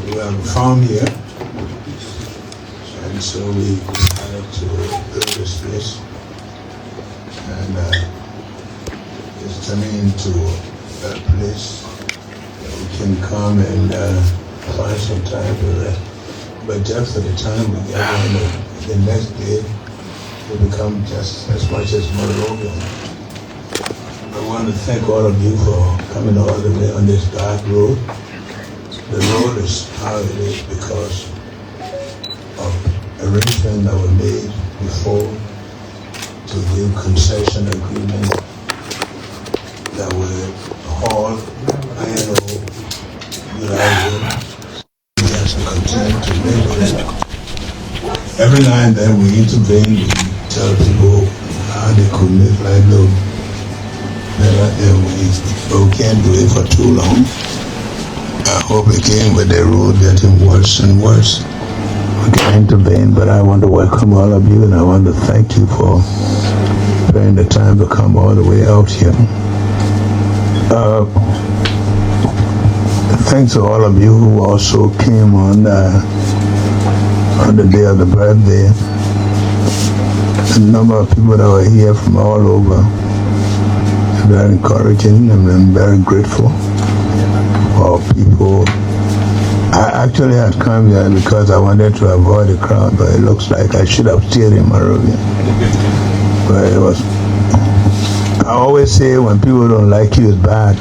We have a farm here, and so we decided to build this place, and it's turning into a place that we can come and find some time to rest. But just at the time we get on, the next day will become just as much as Monrovia. I want to thank all of you for coming all the way on this dark road. The road is how it is because of arrangements that were made before to give concession agreements that were hauled iron ore without wood. We have to continue to live with it. Every now and then we intervene, we tell people how they could make life look better, and we can't do it for too long. I hope again with the road getting worse and worse, we can intervene, but I want to welcome all of you and I want to thank you for sparing the time to come all the way out here. Thanks to all of you who also came on the day of the birthday. A number of people that were here from all over. Very encouraging, and I'm very grateful for people. I actually had come here because I wanted to avoid the crowd, but it looks like I should have stayed in Monrovia. But it was, I always say when people don't like you it's bad,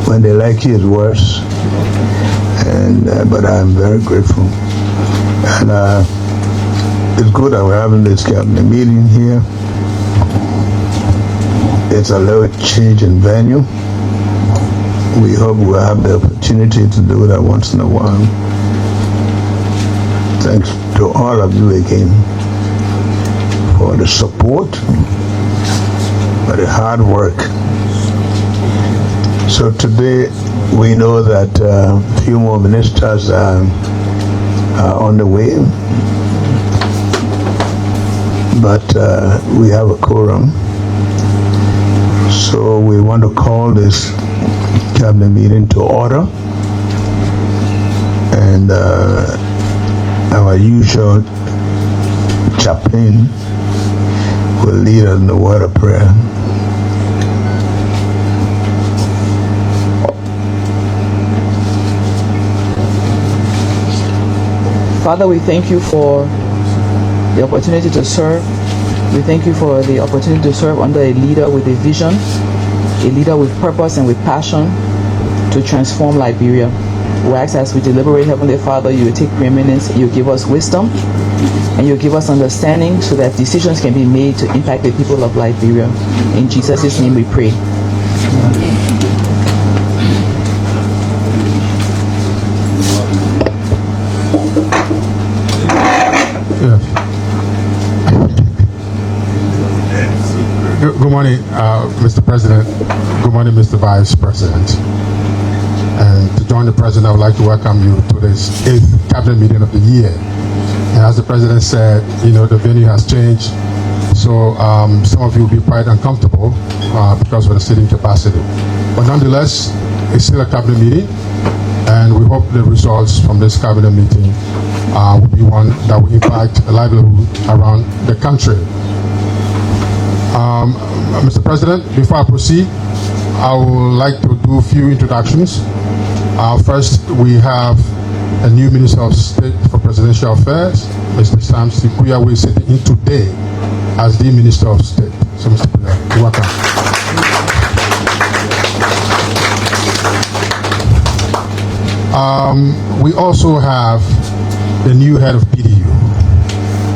when they like you it's worse. And but I'm very grateful. And it's good that we're having this cabinet meeting here. It's a little change in venue. We hope we'll have the opportunity to do that once in a while. Thanks to all of you again for the support, for the hard work. So today we know that a few more ministers are on the way, but we have a quorum. So we want to call this cabinet meeting to order, and our usual chaplain will lead us in the word of prayer. Father, we thank you for the opportunity to serve. We thank you for the opportunity to serve under a leader with a vision, a leader with purpose and with passion to transform Liberia. We ask as we deliberate, Heavenly Father, you will take preeminence, you give us wisdom, and you give us understanding so that decisions can be made to impact the people of Liberia. In Jesus' name we pray. Good morning, Mr. President. Good morning, Mr. Vice President. And to join the President, I would like to welcome you to this 8th Cabinet meeting of the year. And as the President said, you know, the venue has changed. So some of you will be quite uncomfortable because of the sitting capacity. But nonetheless, it's still a Cabinet meeting. And we hope the results from this Cabinet meeting will be one that will impact livelihood around the country. Mr. President, before I proceed, I would like to do a few introductions. First, we have a new Minister of State for Presidential Affairs, Mr. Sam Sikuya, who is sitting in today as the Minister of State. So, Mr. President, welcome. We also have the new head of PDU.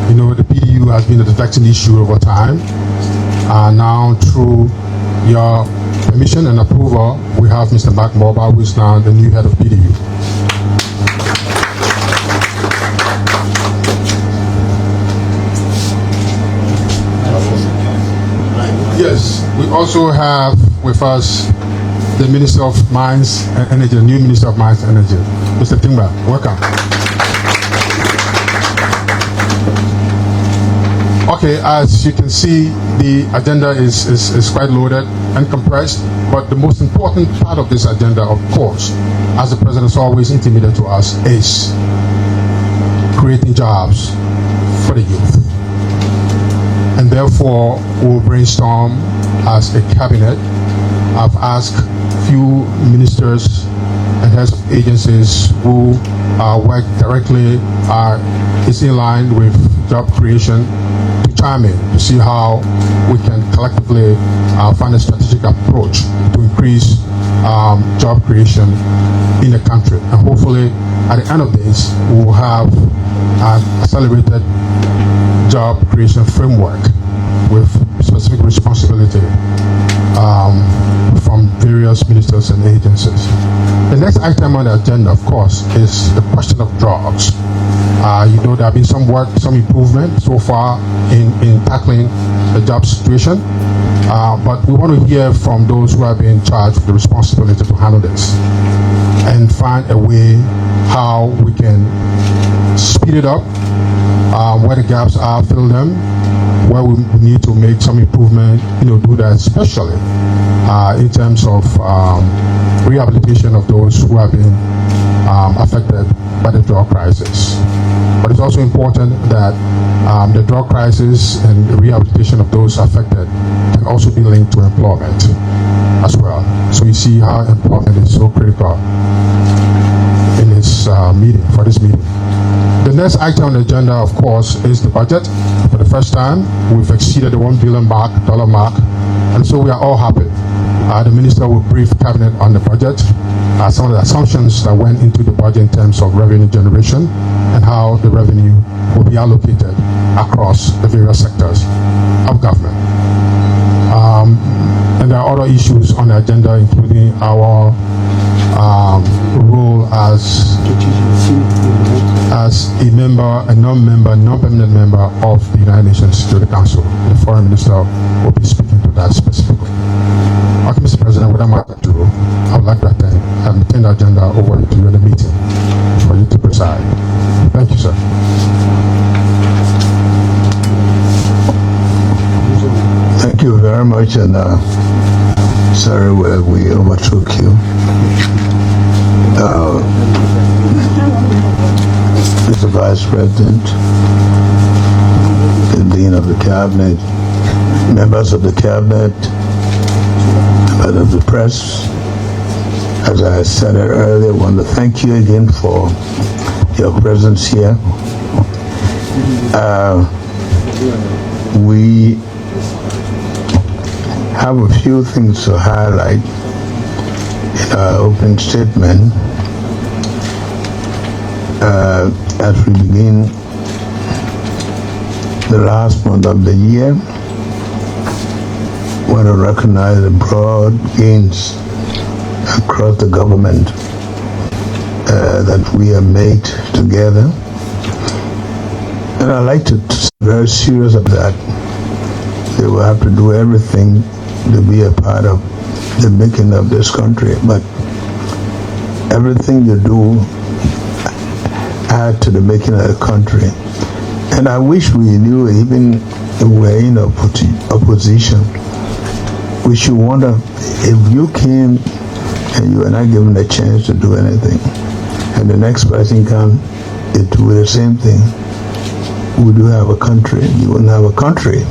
You know, the PDU has been a vexing issue over time. Now, through your permission and approval, we have Mr. Mark Moba, who is now the new head of PDU. Yes, we also have with us the Minister of Mines and Energy, the new Minister of Mines and Energy, Mr. Timba. Welcome. Okay, as you can see, the agenda is quite loaded and compressed, but the most important part of this agenda, of course, as the president has always intimated to us, is creating jobs for the youth. And therefore, we'll brainstorm as a cabinet. I've asked few ministers and heads of agencies who work directly, is in line with job creation, to chime in to see how we can collectively find a strategic approach to increase job creation in the country. And hopefully, at the end of this, we will have an accelerated job creation framework with specific responsibility from various ministers and agencies. The next item on the agenda, of course, is the question of drugs. You know, there have been some work, some improvement so far in tackling the job situation, but we want to hear from those who have been charged with the responsibility to handle this and find a way how we can speed it up, where the gaps are, fill them, where we need to make some improvement, do that, especially in terms of rehabilitation of those who have been affected by the drug crisis. But it's also important that the drug crisis and the rehabilitation of those affected can also be linked to employment as well. So you see how employment is so critical in this meeting, for this meeting. The next item on the agenda, of course, is the budget. For the first time, we've exceeded the $1 billion mark, and so we are all happy. The minister will brief cabinet on the budget, some of the assumptions that went into the budget in terms of revenue generation and how the revenue will be allocated across the various sectors of government. And there are other issues on the agenda, including our role as a member, a non-permanent member of the United Nations Security Council. The foreign minister will be speaking to that specifically. Okay, Mr. President, without much ado, I would like to turn the agenda over to you in the meeting for you to preside. Thank you, sir. Thank you very much, and sorry we overtook you. Mr. Vice President, the Dean of the Cabinet, members of the Cabinet, members of the press, as I said earlier, I want to thank you again for your presence here. We have a few things to highlight in our opening statement as we begin the last month of the year. I want to recognize the broad gains across the government that we have made together. And I'd like to be very serious about that. They will have to do everything to be a part of the making of this country, but everything you do add to the making of the country. And I wish we knew, even if we're in opposition, we should wonder if you came and you were not given a chance to do anything, and the next person comes to do the same thing, would you have a country? You wouldn't have a country.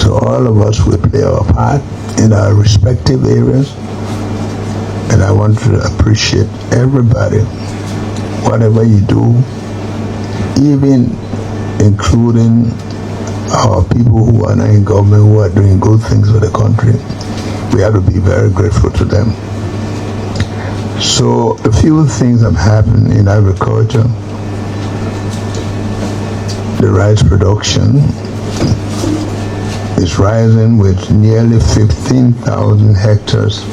So all of us will play our part in our respective areas, and I want to appreciate everybody, whatever you do, even including our people who are not in government, who are doing good things for the country. We have to be very grateful to them. So a few things have happened in agriculture. The rice production is rising with nearly 15,000 hectares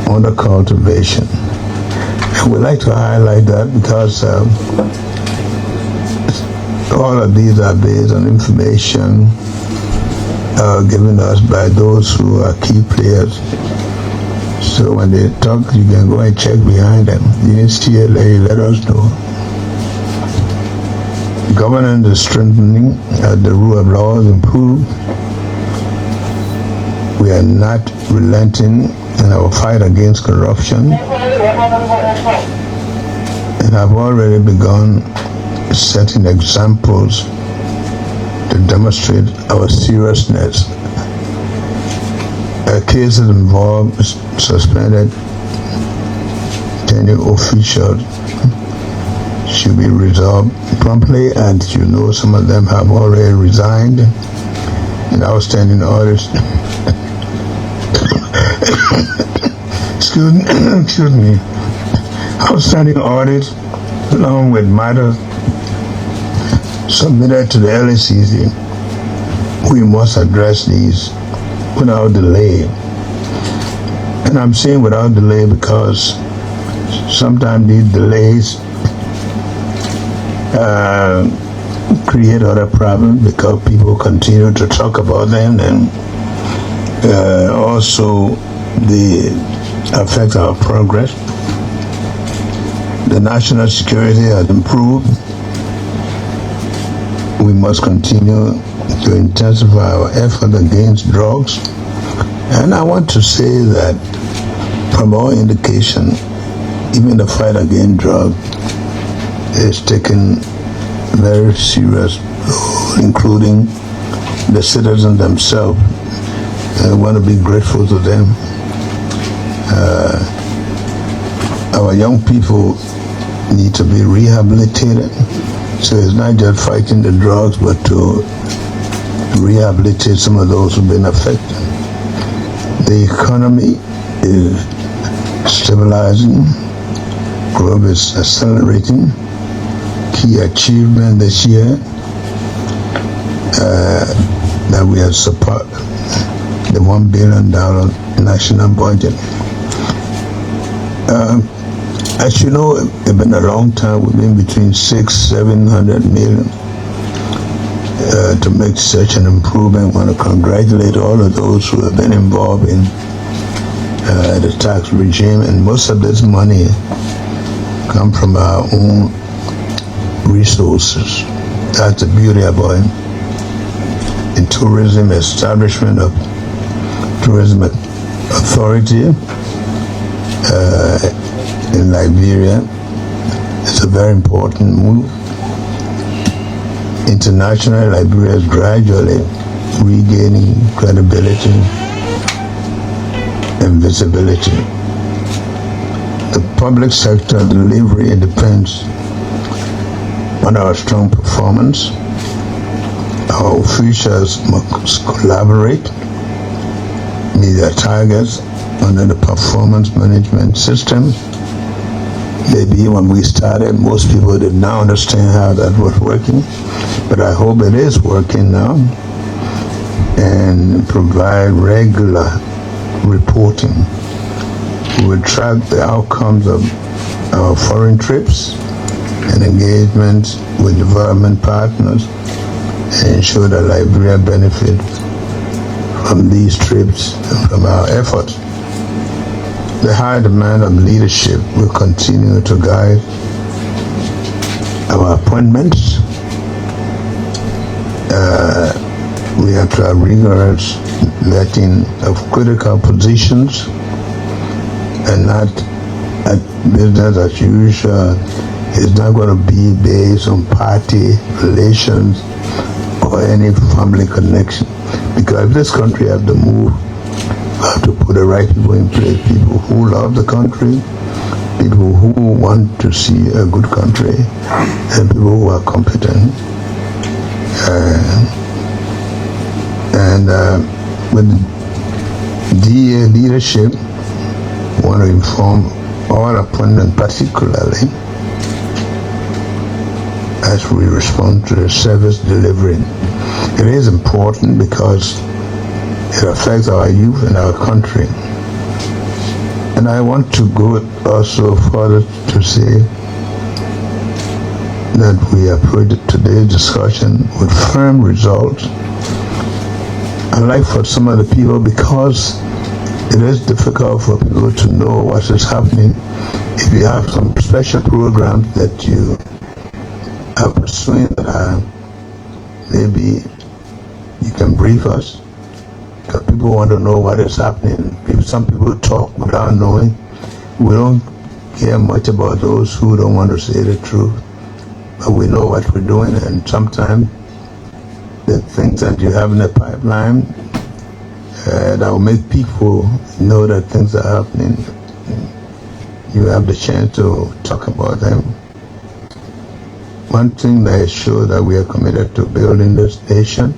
under cultivation. And we'd like to highlight that because all of these are based on information given us by those who are key players. So when they talk, you can go and check behind them. You need to let us know. Governance is strengthening as the rule of law is improved. We are not relenting in our fight against corruption, and have already begun setting examples to demonstrate our seriousness. Cases involved suspended tenure officials should be resolved promptly, and you know some of them have already resigned, and outstanding orders excuse me, outstanding audits along with matters submitted to the LACC. We must address these without delay. And I'm saying without delay because sometimes these delays create other problems because people continue to talk about them, and also they affect our progress. The national security has improved. We must continue to intensify our effort against drugs. And I want to say that from all indication, even the fight against drugs is taken very serious, including the citizens themselves. I want to be grateful to them. Our young people need to be rehabilitated. So it's not just fighting the drugs, but to rehabilitate some of those who've been affected. The economy is stabilizing, growth is accelerating. Key achievement this year that we have support the $1 billion national budget. As you know, it's been a long time. We've been between 600-700 million to make such an improvement. I want to congratulate all of those who have been involved in the tax regime, and most of this money come from our own resources. That's the beauty about it. In tourism, establishment of tourism authority in Liberia, it's a very important move. Internationally, Liberia is gradually regaining credibility and visibility. The public sector delivery depends on our strong performance. Our officials must collaborate, meet their targets under the performance management system. Maybe when we started, most people did not understand how that was working, but I hope it is working now, and provide regular reporting. We will track the outcomes of our foreign trips and engagements with development partners and ensure that Liberia benefits from these trips and from our efforts. The high demand of leadership will continue to guide our appointments. We have to have rigorous vetting of critical positions and not at business as usual. It's not going to be based on party relations or any family connection. Because if this country has to move, we have to put the right people in place, people who love the country, people who want to see a good country, and people who are competent. With DA leadership, I want to inform all appointments, particularly as we respond to the service delivery. It is important because it affects our youth and our country. And I want to go also further to say that we approach today's discussion with firm results. Unlike for some of the people, because it is difficult for people to know what is happening, if you have some special programs that you are pursuing that maybe you can brief us, because people want to know what is happening. Some people talk without knowing. We don't care much about those who don't want to say the truth, but we know what we're doing, and sometimes the things that you have in the pipeline that will make people know that things are happening, you have the chance to talk about them. One thing that is sure that we are committed to building this nation,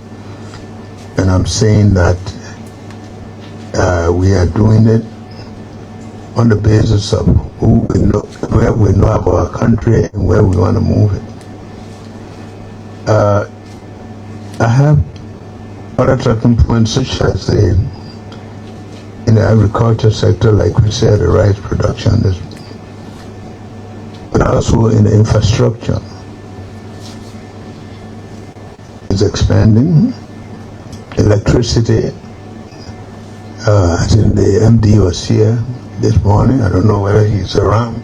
and I'm saying that we are doing it on the basis of who we know, where we know about our country and where we want to move it. I have other talking points such as in the agriculture sector, like we said, the rice production, but also in the infrastructure. It's expanding. Electricity, I think the MD was here this morning. I don't know whether he's around.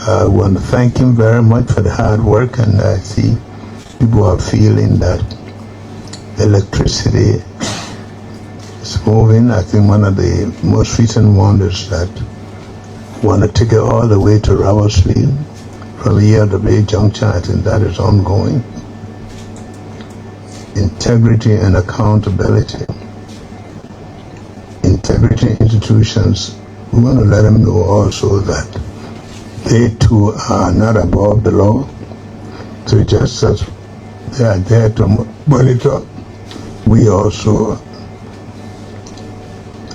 I want to thank him very much for the hard work, and I see people are feeling that electricity is moving. I think one of the most recent ones is that want to take it all the way to Robertsville from here to Bay Junction. I think that is ongoing. Integrity and accountability. Integrity institutions, we want to let them know also that they too are not above the law. So just as they are there to monitor, we also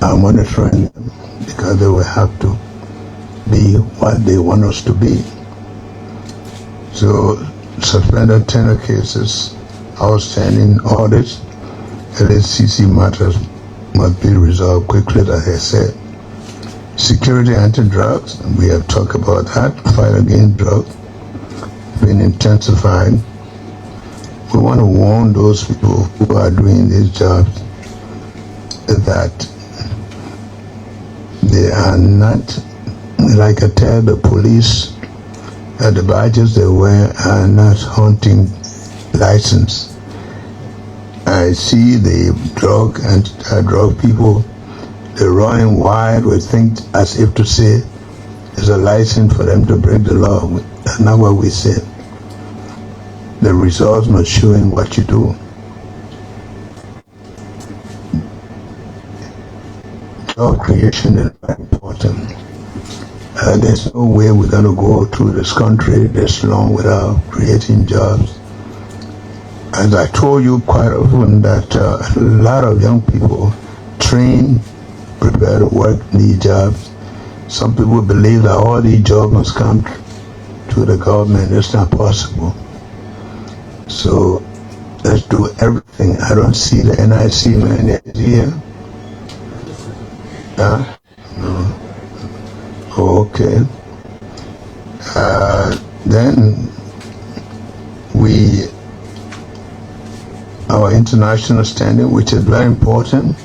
are monitoring them because they will have to be what they want us to be. So suspended tenure cases, outstanding audits, LHCC matters must be resolved quickly, as I said. Security anti-drugs, we have talked about that. Fight against drugs being intensified. We want to warn those people who are doing these jobs that they are not, like I tell the police, that the badges they wear are not hunting license. I see the drug and drug people, they're running wild with things as if to say it's a license for them to break the law. That's not what we said. The results must show in what you do. Job creation is very important. There's no way we're going to go through this country this long without creating jobs. As I told you quite often that a lot of young people train, prepare to work these jobs. Some people believe that all these jobs must come to the government. It's not possible. So let's do everything. I don't see the NIC man yet here. No. Oh, okay. Then our international standing, which is very important.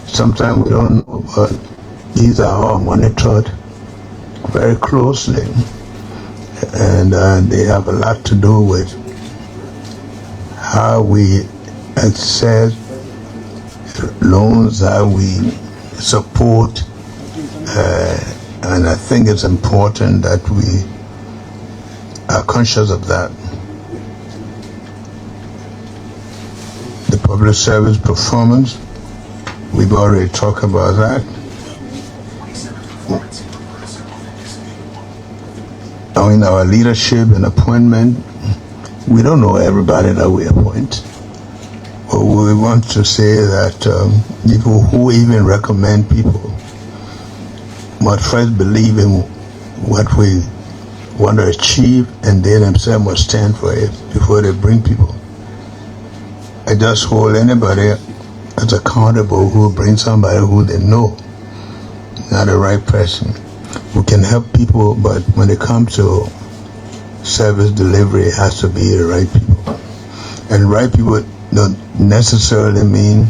Sometimes we don't know, but these are all monitored very closely, and they have a lot to do with how we access loans, how we support, and I think it's important that we are conscious of that. The public service performance, we've already talked about that. I mean, our leadership and appointment, we don't know everybody that we appoint. But we want to say that people who even recommend people must first believe in what we want to achieve, and they themselves must stand for it before they bring people. I just hold anybody as accountable who bring somebody who they know, not the right person. We can help people, but when it comes to service delivery, it has to be the right people. And right people don't necessarily mean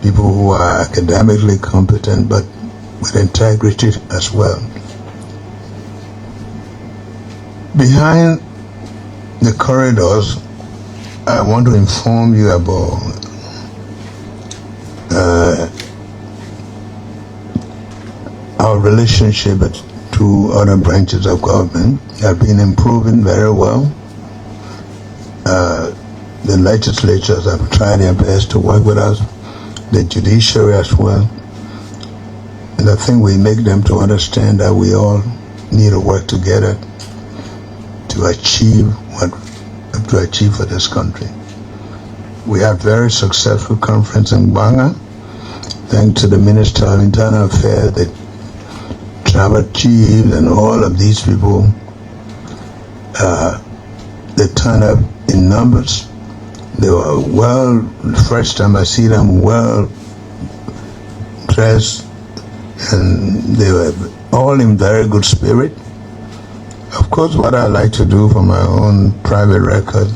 people who are academically competent, but with integrity as well. Behind the corridors, I want to inform you about relationship with two other branches of government have been improving very well. The legislatures have tried their best to work with us, the judiciary as well. And I think we make them to understand that we all need to work together to achieve what we have to achieve for this country. We had very successful conference in Banga, thanks to the Minister of Internal Affairs, the travel chief, and all of these people. They turned up in numbers. They were well, the first time I see them, well dressed, and they were all in very good spirit. Of course, what I like to do for my own private record,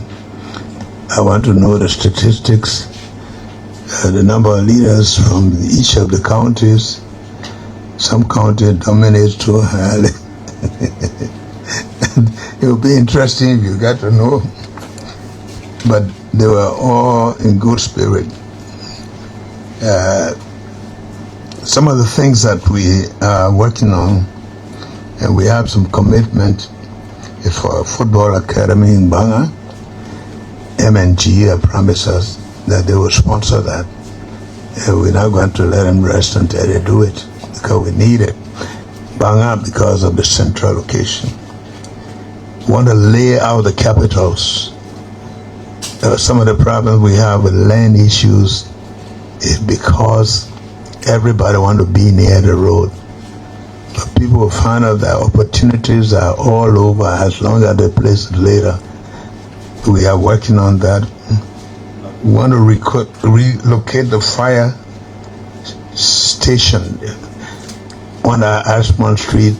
I want to know the statistics, the number of leaders from each of the counties. Some county dominates too highly. It would be interesting if you got to know. But they were all in good spirit. Some of the things that we are working on, and we have some commitment, is for a football academy in Banga. MNG have promised us that they will sponsor that. And we're not going to let them rest until they do it, because we need it. Banga, because of the central location. We want to lay out the capitals. Some of the problems we have with land issues is because everybody wants to be near the road. But people will find out that opportunities are all over as long as the place is later. We are working on that. We want to relocate the fire station on Ashmont Street.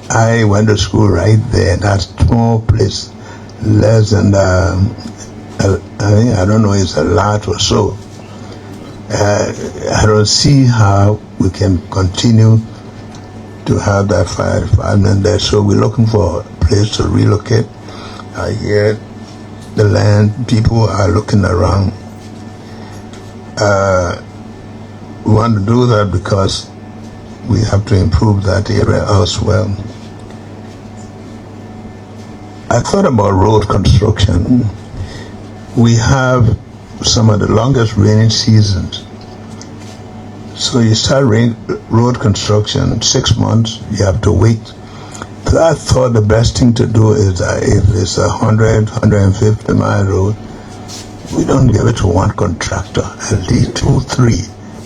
I went to school right there. That small place, less than I don't know, it's a lot or so. I don't see how we can continue to have that fire department there. So we're looking for a place to relocate. I hear the land, people are looking around. We want to do that because we have to improve that area as well. I thought about road construction. We have some of the longest rainy seasons. So you start road construction, 6 months, you have to wait. So I thought the best thing to do is that if it's 100, 150 mile road, we don't give it to one contractor, at least 2, 3,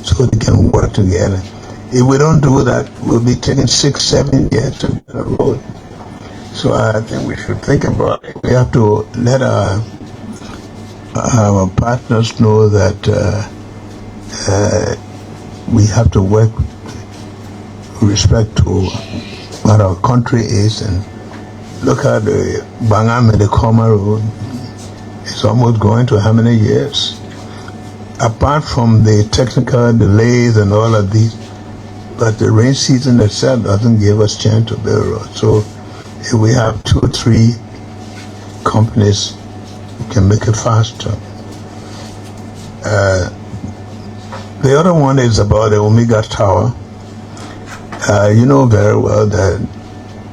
so they can work together. If we don't do that, we'll be taking 6, 7 years to build a road. So I think we should think about it. We have to let our partners know that we have to work with respect to what our country is. And look at the Banga Medikoma Road. It's almost going to how many years? Apart from the technical delays and all of these, but the rain season itself doesn't give us chance to build roads. So if we have 2 or 3 companies, we can make it faster. The other one is about the Omega Tower. You know very well that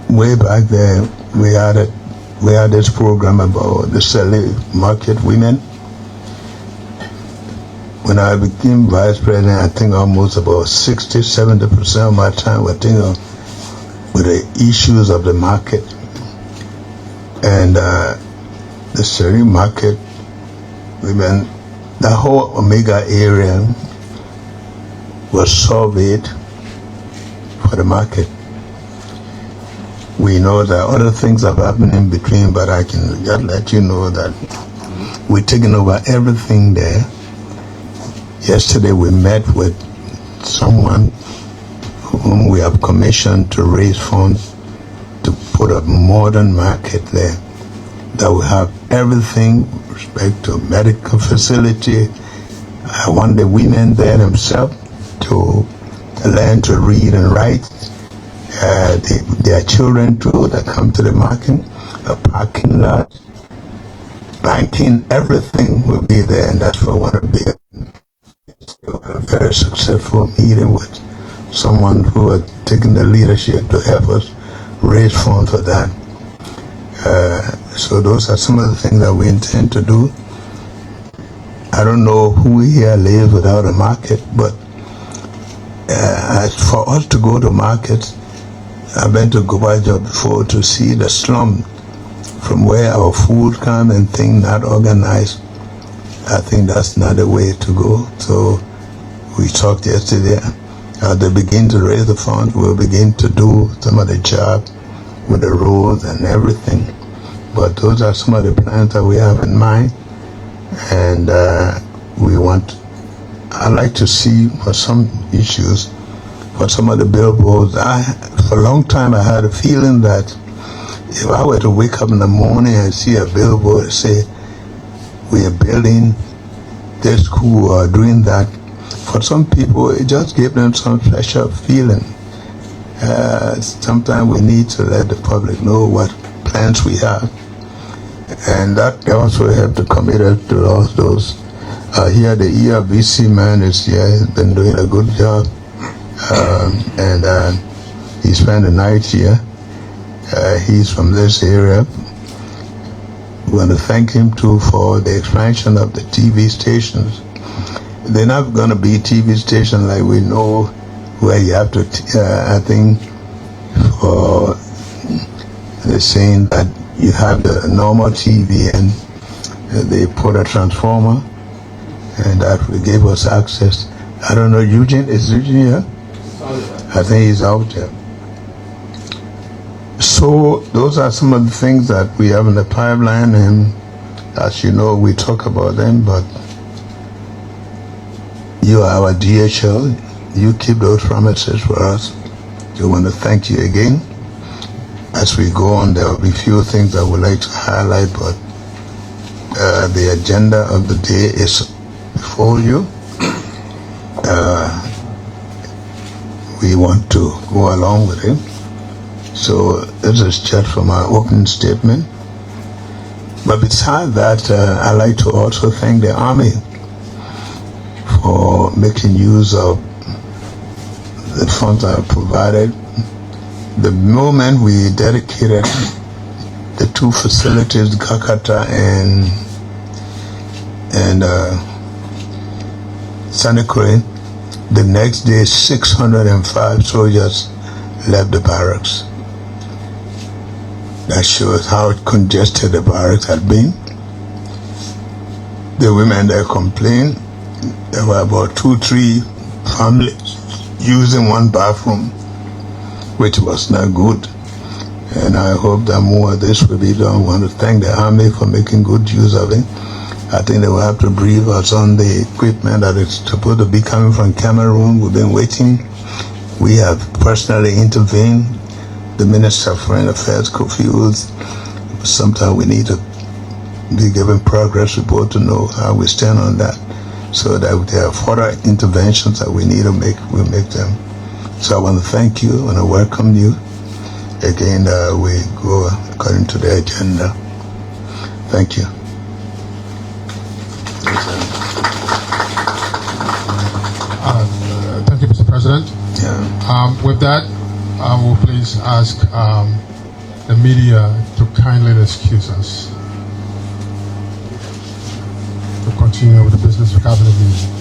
way back there we had this program about the selling market women. When I became vice president, I think almost about 60-70% of my time was thinking with the issues of the market. And the selling market women, the whole Omega area was surveyed for the market. We know that other things have happened in between, but I can just let you know that we're taking over everything there. Yesterday we met with someone whom we have commissioned to raise funds to put a modern market there that will have everything with respect to medical facility. I want the women there themselves to learn to read and write. Their children too that come to the market, a parking lot, banking, everything will be there, and that's what I want to be. A very successful meeting with someone who had taken the leadership to help us raise funds for that. So those are some of the things that we intend to do. I don't know who here lives without a market, but for us to go to markets, I've been to Gobaja before to see the slum from where our food comes and things not organized. I think that's not the way to go. So we talked yesterday. As they begin to raise the funds, we'll begin to do some of the job with the roads and everything. But those are some of the plans that we have in mind. And I'd like to see for some issues, for some of the billboards. For a long time, I had a feeling that if I were to wake up in the morning and see a billboard and say, we are building this school or doing that, for some people, it just gave them some special feeling. Sometimes we need to let the public know what plans we have. And that also helped the committee to all those. Here, the ERBC man is here. He's been doing a good job. And he spent the night here. He's from this area. We want to thank him too for the expansion of the TV stations. They're not going to be TV stations like we know where you have to, I think, for the saying that you have the normal TV and they put a transformer and that will give us access. I don't know, Eugene, is Eugene here? I think he's out there. So those are some of the things that we have in the pipeline, and as you know, we talk about them, but you are our DHL. You keep those promises for us. We want to thank you again. As we go on, there will be few things I would like to highlight, but the agenda of the day is before you. We want to go along with it. So this is just from our opening statement. But besides that, I'd like to also thank the Army for making use of the funds that are provided. The moment we dedicated the two facilities, Kakata and Sanakure, the next day 605 soldiers left the barracks. That shows how congested the barracks had been. The women there complained. There were about 2-3 families using one bathroom, which was not good. And I hope that more of this will be done. I want to thank the Army for making good use of it. I think they will have to brief us on the equipment that is supposed to be coming from Cameroon. We've been waiting. We have personally intervened. The Minister of Foreign Affairs, Kofi Woods, sometimes we need to be given progress report to know how we stand on that, so that if there are further interventions that we need to make, we'll make them. So I want to thank you and I welcome you. Again, we go according to the agenda. Thank you. Thank you, Mr. President. Yeah. With that, I will please ask the media to kindly excuse us to continue with the business of cabinet meeting.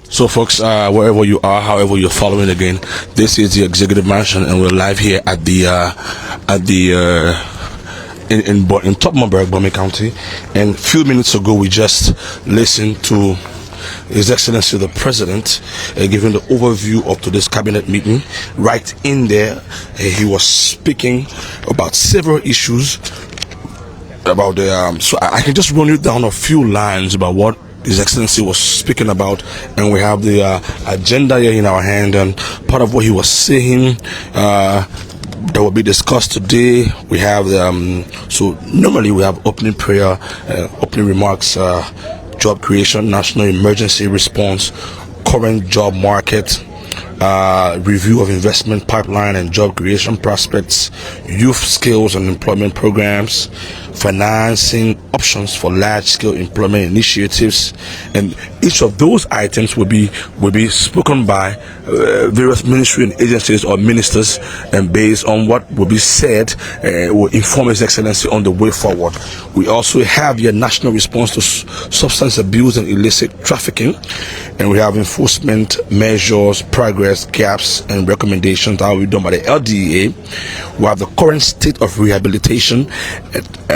So folks, wherever you are, however you're following again, this is the Executive Mansion and we're live here at the in Tubmanburg, Bomi County. And a few minutes ago, we just listened to His Excellency the President giving the overview of today's cabinet meeting. Right in there, he was speaking about several issues about the so I can just run you down a few lines about what His Excellency was speaking about, and we have the agenda here in our hand, and part of what he was saying that will be discussed today. We have so normally we have opening prayer, opening remarks, job creation, national emergency response, current job market, review of investment pipeline and job creation prospects, youth skills and employment programs, financing options for large-scale employment initiatives, and each of those items will be spoken by various ministry and agencies or ministers, and based on what will be said, will inform His Excellency on the way forward. We also have your national response to substance abuse and illicit trafficking, and we have enforcement measures, progress, gaps, and recommendations that will be done by the LDA. We have the current state of rehabilitation,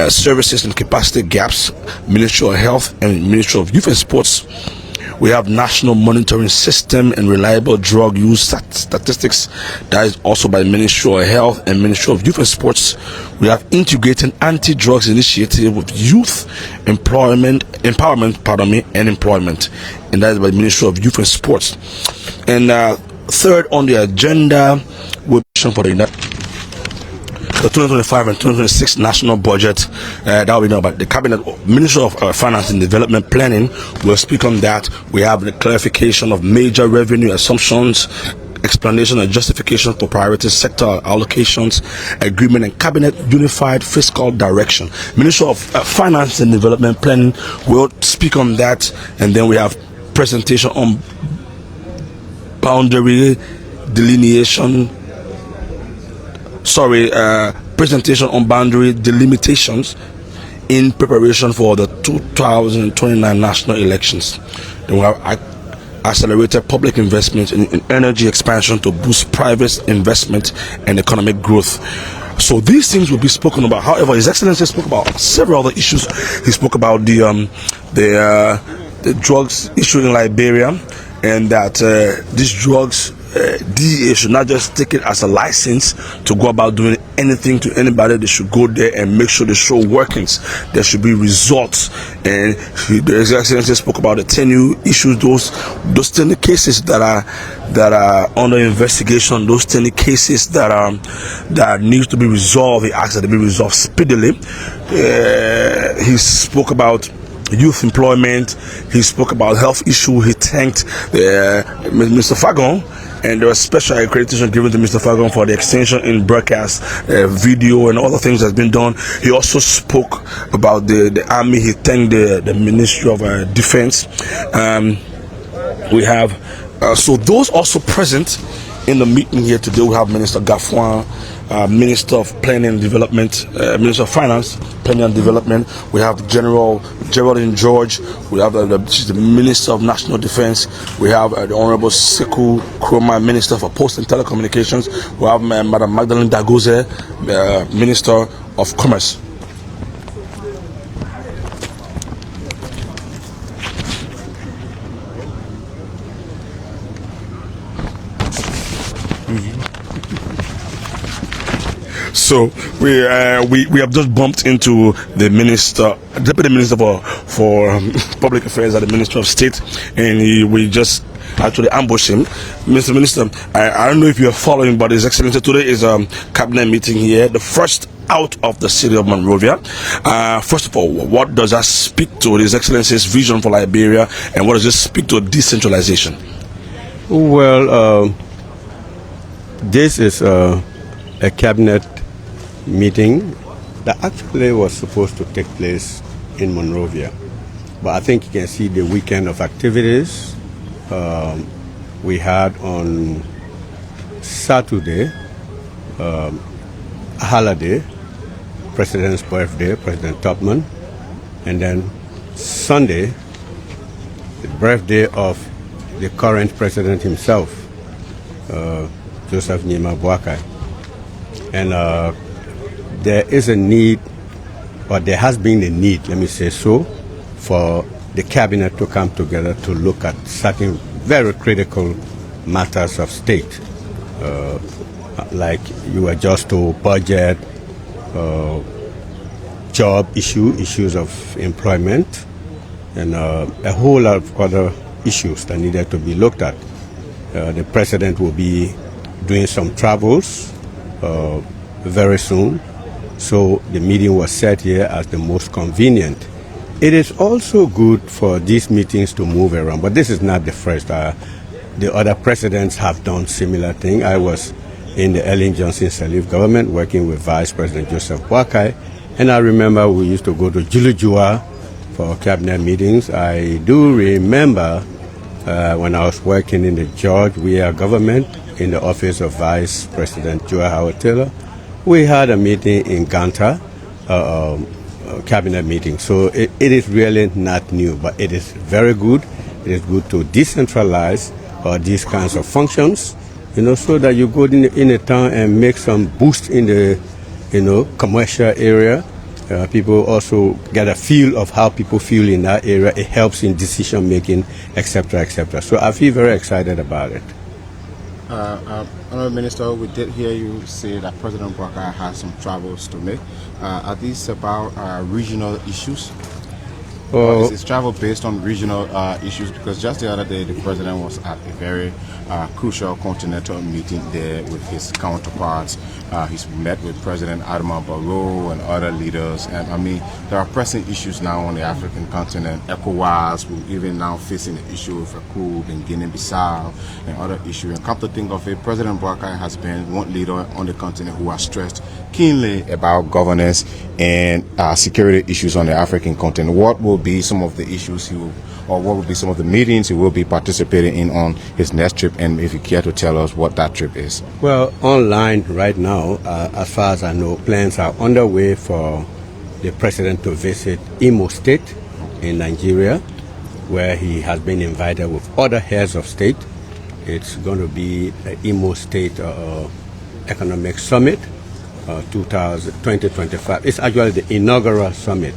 services and capacity gaps, Ministry of Health and Ministry of Youth and Sports. We have national monitoring system and reliable drug use statistics, that is also by Ministry of Health and Ministry of Youth and Sports. We have integrating anti-drugs initiative with youth empowerment, and employment, and that is by Ministry of Youth and Sports. And third on the agenda will be for the 2025 and 2026 national budget. That will be done by the Cabinet. Minister of Finance and Development Planning will speak on that. We have the clarification of major revenue assumptions, explanation and justification for priority sector allocations, agreement and cabinet unified fiscal direction. Minister of Finance and Development Planning will speak on that, and then we have presentation on boundary delineation. Presentation on boundary delimitations in preparation for the 2029 national elections. Then we have accelerated public investment in energy expansion to boost private investment and economic growth. So these things will be spoken about. However, His Excellency spoke about several other issues. He spoke about the drugs issue in Liberia, and that these drugs, DEA should not just take it as a license to go about doing anything to anybody. They should go there and make sure they show workings. There should be results. And the Excellency spoke about the 10 new issues, those 10 cases that are under investigation, those 10 cases that needs to be resolved. He asked that they be resolved speedily. He spoke about youth employment. He spoke about health issue. He thanked Mr. Fagon, and there was special accreditation given to Mr. Fagon for the extension in broadcast, video, and all the things that's been done. He also spoke about the army. He thanked the Ministry of Defense. We have so those also present in the meeting here today. We have Minister Gafuan, Minister of Planning and Development, Minister of Finance, Planning and Development. We have General Geraldine George. We have the Minister of National Defense. We have the Honorable Sekou Kroma, Minister for Post and Telecommunications. We have Madam Magdalene Dagoze, Minister of Commerce. So we have just bumped into the Deputy Minister for Public Affairs at the Ministry of State, and we just actually ambushed him. Mr. Minister, I don't know if you are following, but His Excellency, today is a cabinet meeting here, the first out of the city of Monrovia. First of all, what does that speak to His Excellency's vision for Liberia, and what does this speak to decentralization? Well, this is a cabinet meeting that actually was supposed to take place in Monrovia, but I think you can see the weekend of activities we had on Saturday, a holiday, President's birthday, President Tubman, and then Sunday, the birthday of the current president himself, Joseph Nima Boakai. And there is a need but there has been a need, let me say so, for the cabinet to come together to look at certain very critical matters of state, like you were just to budget, job issues of employment, and a whole lot of other issues that needed to be looked at. The president will be doing some travels very soon, so the meeting was set here as the most convenient. It is also good for these meetings to move around, but this is not the first. The other presidents have done similar thing. I was in the Ellen Johnson Sirleaf government working with Vice President Joseph Boakai, and I remember we used to go to Julujua for cabinet meetings. I do remember when I was working in the George Weah government in the office of Vice President Joe Howard Taylor, we had a meeting in Ganta, cabinet meeting. So it is really not new, but it is very good. It is good to decentralize these kinds of functions, so that you go in a town and make some boost in the, commercial area. People also get a feel of how people feel in that area. It helps in decision making, etc., etc. So I feel very excited about it. Honourable Minister, we did hear you say that President Boakai has some travels to make. Are these about regional issues? Or is his travel based on regional issues? Because just the other day, the president was at a very crucial continental meeting there with his counterparts. He's met with President Adama Barrow and other leaders. And I mean, there are pressing issues now on the African continent. ECOWAS, we're even now facing the issue of Recoup in Guinea-Bissau and other issues. And come to think of it, President Boakai has been one leader on the continent who has stressed keenly about governance and security issues on the African continent. What will be some of the issues what will be some of the meetings he will be participating in on his next trip, and if you care to tell us what that trip is? Well, online right now, as far as I know, plans are underway for the president to visit Imo State in Nigeria, where he has been invited with other heads of state. It's going to be the Imo State Economic Summit 2025. It's actually the inaugural summit.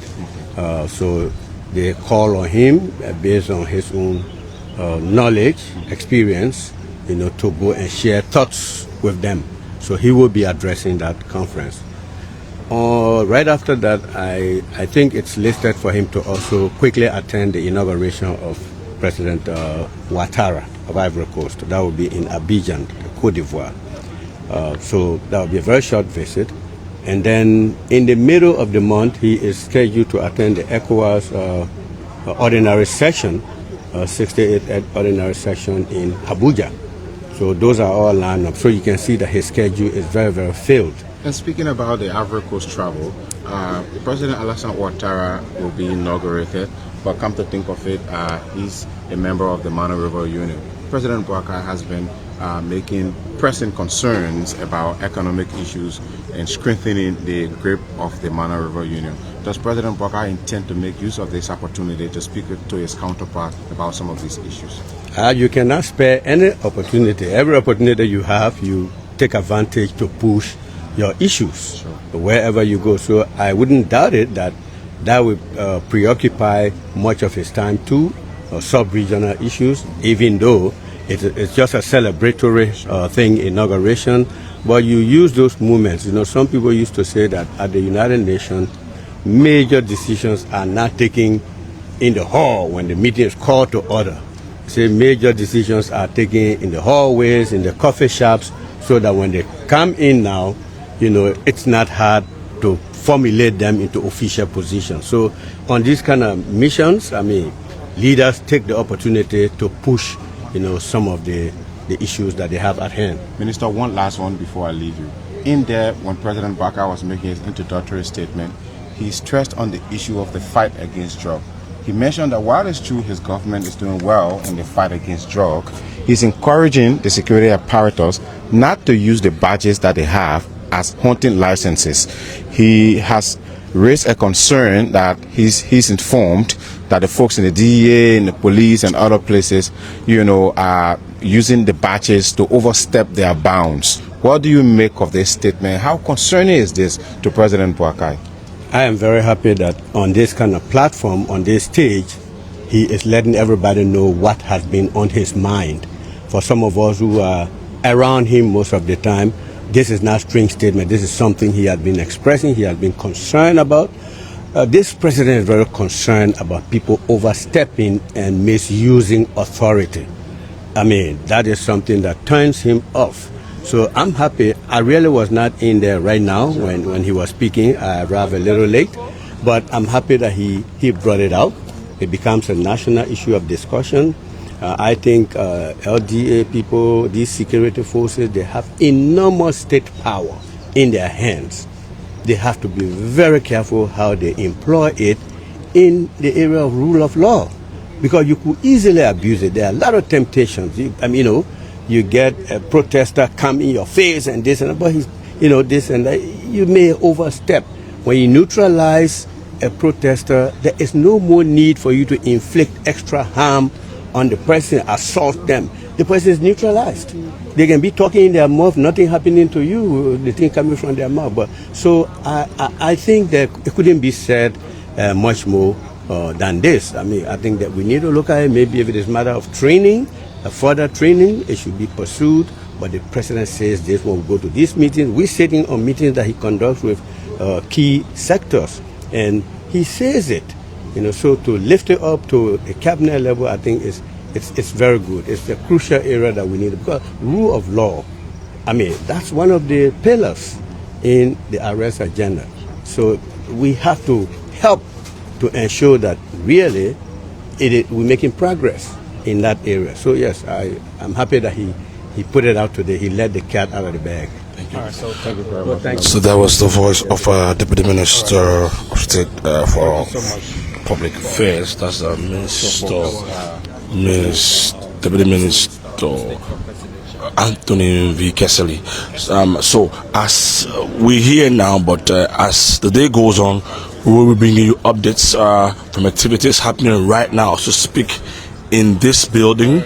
So they call on him based on his own knowledge, experience, to go and share thoughts with them. So he will be addressing that conference. Right after that, I think it's listed for him to also quickly attend the inauguration of President Ouattara of Ivory Coast. That will be in Abidjan, Côte d'Ivoire. So that will be a very short visit. And then in the middle of the month, he is scheduled to attend the ECOWAS ordinary session, 68th ordinary session in Abuja. So those are all lined up. So you can see that his schedule is very, very filled. And speaking about the Ivory Coast travel, President Alassane Ouattara will be inaugurated, but come to think of it, he's a member of the Mana River Union. President Boakai has been making pressing concerns about economic issues and strengthening the grip of the Mana River Union. Does President Boakai intend to make use of this opportunity to speak to his counterpart about some of these issues? You cannot spare any opportunity. Every opportunity you have, you take advantage to push your issues wherever you go. So I wouldn't doubt it that would preoccupy much of his time too, sub-regional issues, even though it's just a celebratory thing, inauguration. But you use those moments. Some people used to say that at the United Nations, major decisions are not taken in the hall when the meeting is called to order. Say major decisions are taken in the hallways, in the coffee shops, so that when they come in now, it's not hard to formulate them into official positions. So on these kind of missions, leaders take the opportunity to push, some of the issues that they have at hand. Minister, one last one before I leave you. In there, when President Boakai was making his introductory statement, he stressed on the issue of the fight against drug. He mentioned that while it's true his government is doing well in the fight against drug, he's encouraging the security apparatus not to use the badges that they have as hunting licenses. He has raised a concern that he's informed that the folks in the DEA, in the police and other places, are using the badges to overstep their bounds. What do you make of this statement? How concerning is this to President Boakai? I am very happy that on this kind of platform, on this stage, he is letting everybody know what has been on his mind. For some of us who are around him most of the time, this is not a strange statement. This is something he has been expressing, he has been concerned about. This president is very concerned about people overstepping and misusing authority. I mean, that is something that turns him off. So I'm happy. I really was not in there right now when he was speaking. I arrived a little late, but I'm happy that he brought it out. It becomes a national issue of discussion. I think LDA people, these security forces, they have enormous state power in their hands. They have to be very careful how they employ it in the area of rule of law, because you could easily abuse it. There are a lot of temptations. You get a protester come in your face and this and that, but this and that. You may overstep. When you neutralize a protester, there is no more need for you to inflict extra harm on the person, assault them. The person is neutralized. They can be talking in their mouth, nothing happening to you, the thing coming from their mouth. But so I think that it couldn't be said much more than this. I mean, I think that we need to look at it. Maybe if it is a matter of training, further training, it should be pursued. But the president says this when we go to these meetings. We're sitting on meetings that he conducts with key sectors, and he says it. So to lift it up to a cabinet level, I think it's very good. It's a crucial area that we need, because rule of law, I mean, that's one of the pillars in the arrest agenda. So we have to help to ensure that really we're making progress in that area. So yes, I'm happy that he put it out today. He let the cat out of the bag. Thank you. All right, so thank you very much. So that was the voice of Deputy Minister of State for Public Affairs. That's the Deputy Minister Anthony V. Kessley. So as we're here now, but as the day goes on, we will be bringing you updates from activities happening right now. So speak in this building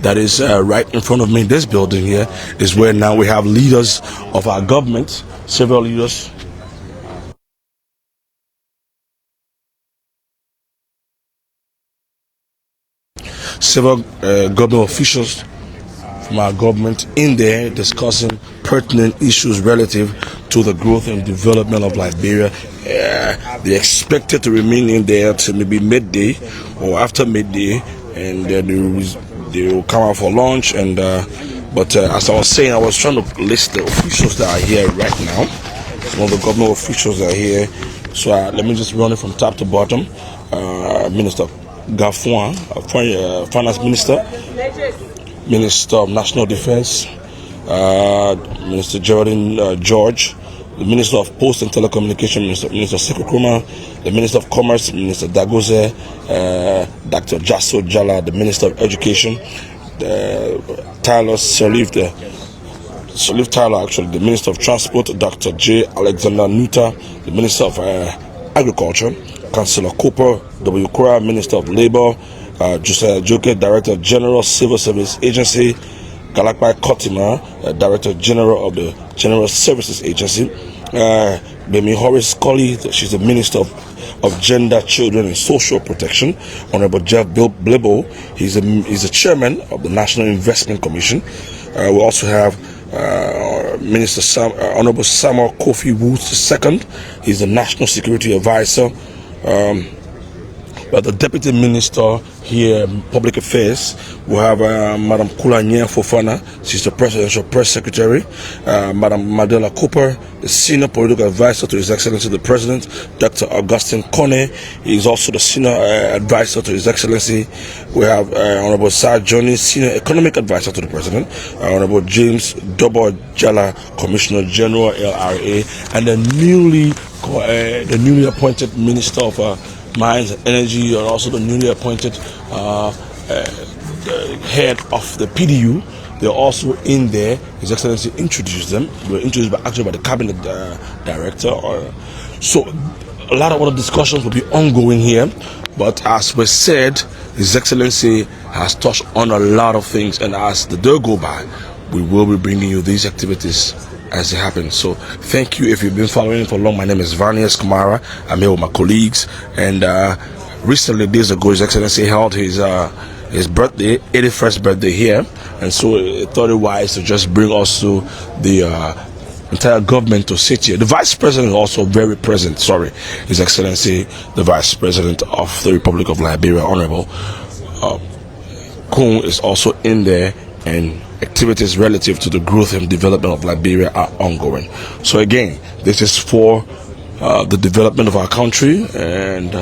that is right in front of me. This building here is where now we have leaders of our government, several leaders. Several government officials from our government in there discussing pertinent issues relative to the growth and development of Liberia. They're expected to remain in there till maybe midday or after midday, and then they will come out for lunch. And but as I was saying, I was trying to list the officials that are here right now. Some of the government officials are here. So let me just run it from top to bottom. Minister Gafuan, Finance Minister, Minister of National Defense, Minister Geraldine George, the Minister of Post and Telecommunication, Minister Sekou, the Minister of Commerce, Minister Dagoze, Dr. Jasso Jala, the Minister of Education, Tyler Salif Tyler, actually, the Minister of Transport, Dr. J. Alexander Nuta, the Minister of Agriculture, Councillor Cooper W. Kura, Minister of Labour, Josiah Joke, Director General Civil Service Agency, Galakpai Kotima, Director General of the General Services Agency, Bomi Horace Colley, she's the Minister of Gender, Children and Social Protection, Honorable Jeff Blibo, he's the Chairman of the National Investment Commission. We also have Minister Honorable Samuel Kofi Woods II, he's the National Security Advisor. But the Deputy Minister here, Public Affairs, we have Madam Kulanye Fofana, she's the Presidential Press Secretary, Madam Madela Cooper, the Senior Political Advisor to His Excellency the President, Dr. Augustine Kone, he is also the Senior Advisor to His Excellency. We have Honorable Sir Johnny, Senior Economic Advisor to the President, Honorable James Dobo Jala, Commissioner General LRA, and the newly appointed Minister of Mines and Energy, and also the newly appointed head of the PDU. They're also in there. His Excellency introduced them. They were introduced by the Cabinet Director. So a lot of other discussions will be ongoing here. But as we said, His Excellency has touched on a lot of things. And as the day go by, we will be bringing you these activities as it happens. So thank you. If you've been following for long, my name is Varnias Kamara. I'm here with my colleagues, and recently, days ago, His Excellency held his birthday, 81st birthday here, and so I thought it wise to just bring also the entire government to sit here. The Vice President is also very present. Sorry, His Excellency, the Vice President of the Republic of Liberia, Honorable Kung, is also in there, and activities relative to the growth and development of Liberia are ongoing. So again, this is for the development of our country, and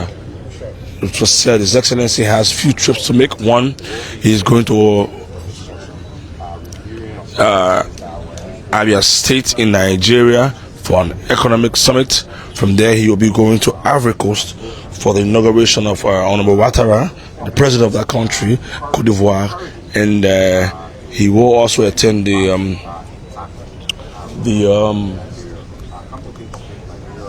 it was said His Excellency has few trips to make. One, he's going to Abia State in Nigeria for an economic summit. From there, he will be going to Ivory Coast for the inauguration of Honorable Ouattara, the president of that country, Cote d'Ivoire, and he will also attend the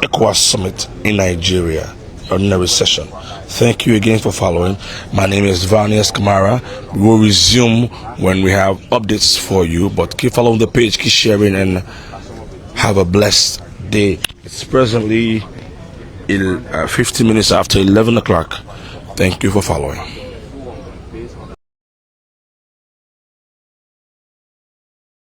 ECOWAS summit in Nigeria, ordinary session. Thank you again for following. My name is Varnias Kamara. We will resume when we have updates for you, but keep following the page, keep sharing, and have a blessed day. It's presently 50 minutes after 11 o'clock. Thank you for following.